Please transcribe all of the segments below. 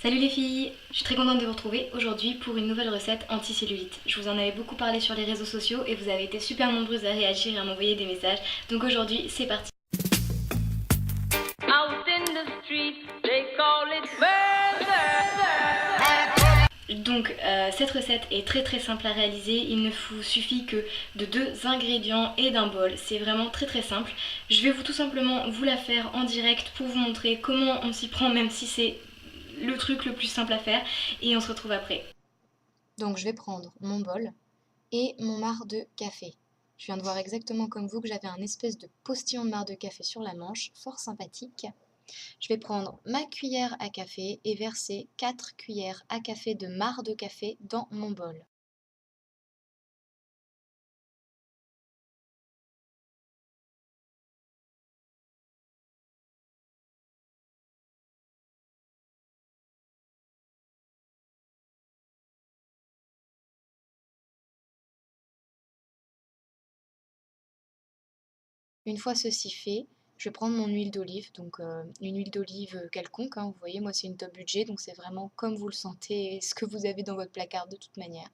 Salut les filles, je suis très contente de vous retrouver aujourd'hui pour une nouvelle recette anti-cellulite. Je vous en avais beaucoup parlé sur les réseaux sociaux et vous avez été super nombreuses à réagir et à m'envoyer des messages. Donc aujourd'hui, c'est parti. Out in the street, they call it murder. Donc cette recette est très simple à réaliser, il ne vous suffit que de 2 ingrédients et d'un bol, c'est vraiment très simple. Je vais tout simplement vous la faire en direct pour vous montrer comment on s'y prend, même si c'est le truc le plus simple à faire, et on se retrouve après. Donc je vais prendre mon bol et mon marc de café. Je viens de voir exactement comme vous que j'avais un espèce de postillon de marc de café sur la manche, fort sympathique. Je vais prendre ma cuillère à café et verser 4 cuillères à café de marc de café dans mon bol. Une fois ceci fait, je vais prendre mon huile d'olive, donc une huile d'olive quelconque, hein, vous voyez, moi c'est une top budget, donc c'est vraiment comme vous le sentez, ce que vous avez dans votre placard de toute manière,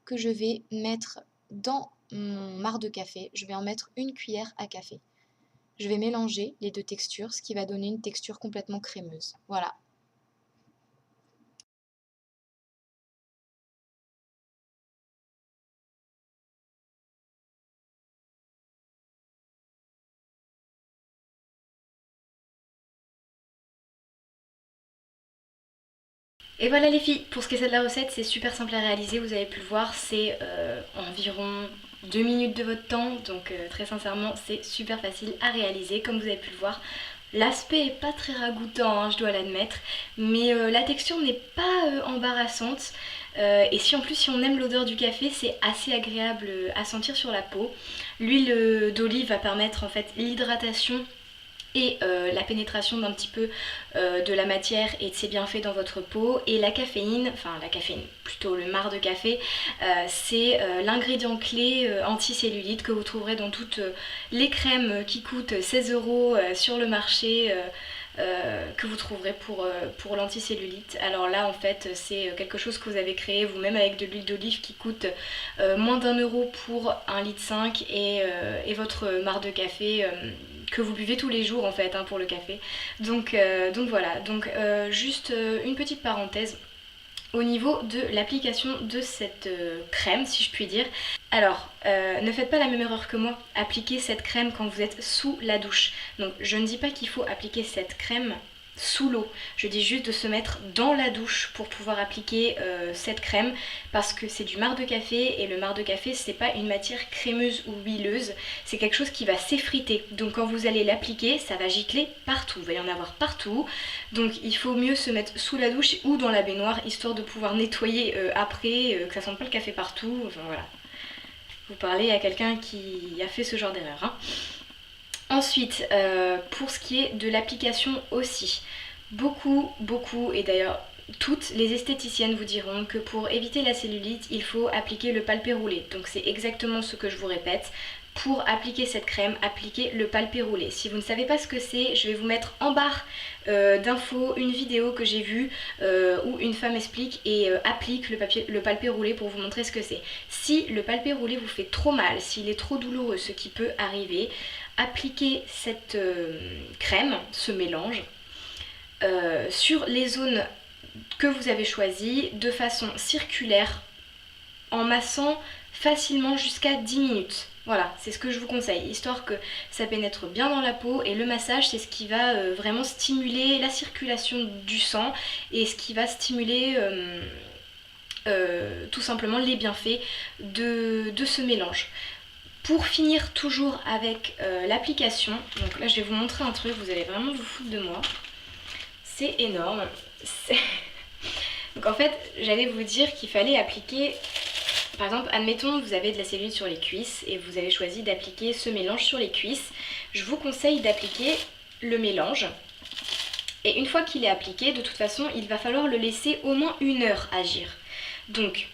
que je vais mettre dans mon marc de café. Je vais en mettre une cuillère à café. Je vais mélanger les deux textures, ce qui va donner une texture complètement crémeuse. Voilà. Et voilà les filles, pour ce qui est de la recette, c'est super simple à réaliser, vous avez pu le voir, c'est environ 2 minutes de votre temps, donc très sincèrement c'est super facile à réaliser, comme vous avez pu le voir. L'aspect est pas très ragoûtant, hein, je dois l'admettre, mais la texture n'est pas embarrassante. Et si en plus si on aime l'odeur du café, c'est assez agréable à sentir sur la peau. L'huile d'olive va permettre en fait l'hydratation et la pénétration d'un petit peu de la matière et de ses bienfaits dans votre peau. Et la caféine, plutôt le marc de café, c'est l'ingrédient clé anti-cellulite que vous trouverez dans toutes les crèmes qui coûtent 16 € sur le marché. Que vous trouverez pour l'anticellulite. Alors là en fait c'est quelque chose que vous avez créé vous-même avec de l'huile d'olive qui coûte moins d'1 € pour 1,5 litre et votre marc de café que vous buvez tous les jours en fait hein, pour le café. Donc voilà, donc juste une petite parenthèse au niveau de l'application de cette crème, si je puis dire. Alors, ne faites pas la même erreur que moi, appliquez cette crème quand vous êtes sous la douche. Donc, je ne dis pas qu'il faut appliquer cette crème sous l'eau, je dis juste de se mettre dans la douche pour pouvoir appliquer cette crème parce que c'est du marc de café et le marc de café c'est pas une matière crémeuse ou huileuse, c'est quelque chose qui va s'effriter, donc quand vous allez l'appliquer ça va gicler partout, il va y en avoir partout, donc il faut mieux se mettre sous la douche ou dans la baignoire histoire de pouvoir nettoyer après, que ça sente pas le café partout, enfin voilà. Vous parlez à quelqu'un qui a fait ce genre d'erreur, hein. Ensuite, pour ce qui est de l'application aussi, beaucoup, et d'ailleurs toutes les esthéticiennes vous diront que pour éviter la cellulite, il faut appliquer le palpé roulé. Donc c'est exactement ce que je vous répète. Pour appliquer cette crème, appliquez le palpé roulé. Si vous ne savez pas ce que c'est, je vais vous mettre en barre d'infos une vidéo que j'ai vue où une femme explique et applique le palpé roulé pour vous montrer ce que c'est. Si le palpé roulé vous fait trop mal, s'il est trop douloureux, ce qui peut arriver, appliquez cette crème, ce mélange, sur les zones que vous avez choisies de façon circulaire en massant facilement jusqu'à 10 minutes. Voilà, c'est ce que je vous conseille, histoire que ça pénètre bien dans la peau et le massage c'est ce qui va vraiment stimuler la circulation du sang et ce qui va stimuler tout simplement les bienfaits de ce mélange. Pour finir toujours avec l'application, donc là je vais vous montrer un truc, vous allez vraiment vous foutre de moi. C'est énorme. Donc en fait, j'allais vous dire qu'il fallait appliquer, par exemple, admettons vous avez de la cellulite sur les cuisses et vous avez choisi d'appliquer ce mélange sur les cuisses. Je vous conseille d'appliquer le mélange. Et une fois qu'il est appliqué, de toute façon, il va falloir le laisser au moins 1 heure agir. Donc,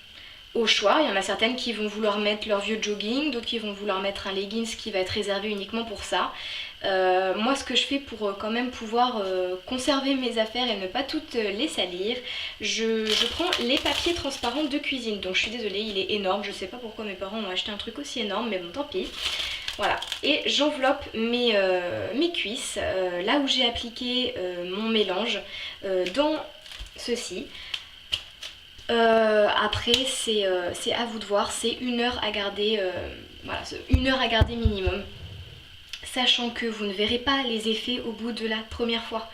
au choix, il y en a certaines qui vont vouloir mettre leur vieux jogging, d'autres qui vont vouloir mettre un leggings qui va être réservé uniquement pour ça. Moi ce que je fais pour quand même pouvoir conserver mes affaires et ne pas toutes les salir, je prends les papiers transparents de cuisine. Donc je suis désolée, il est énorme, je sais pas pourquoi mes parents ont acheté un truc aussi énorme, mais bon tant pis. Voilà, et j'enveloppe mes cuisses, là où j'ai appliqué mon mélange, dans ceci. Après c'est à vous de voir, c'est 1 heure à garder, voilà, 1 heure à garder minimum. Sachant que vous ne verrez pas les effets au bout de la première fois.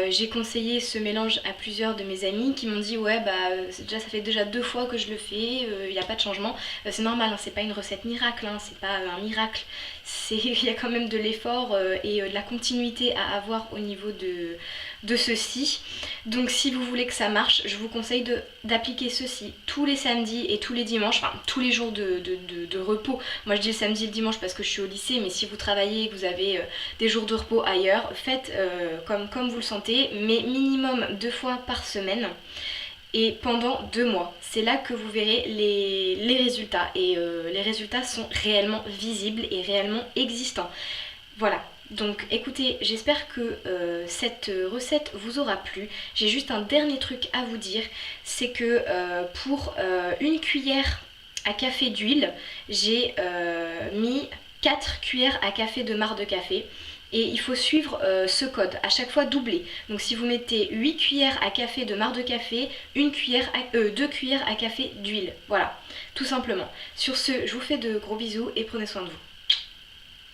J'ai conseillé ce mélange à plusieurs de mes amis qui m'ont dit ouais bah ça fait déjà 2 fois que je le fais, il n'y a pas de changement. C'est normal, hein, c'est pas une recette miracle, hein, c'est pas un miracle. Il y a quand même de l'effort et de la continuité à avoir au niveau de ceci. Donc si vous voulez que ça marche, je vous conseille d'appliquer ceci tous les samedis et tous les dimanches, enfin tous les jours de repos. Moi je dis le samedi et le dimanche parce que je suis au lycée, mais si vous travaillez et que vous avez des jours de repos ailleurs, faites comme vous le sentez, mais minimum 2 fois par semaine. Et pendant 2 mois, c'est là que vous verrez les résultats. Et les résultats sont réellement visibles et réellement existants. Voilà, donc écoutez, j'espère que cette recette vous aura plu. J'ai juste un dernier truc à vous dire, c'est que pour 1 cuillère à café d'huile, j'ai mis 4 cuillères à café de marc de café. Et il faut suivre ce code, à chaque fois doublé. Donc si vous mettez 8 cuillères à café de marc de café, 2 cuillères à café d'huile. Voilà, tout simplement. Sur ce, je vous fais de gros bisous et prenez soin de vous.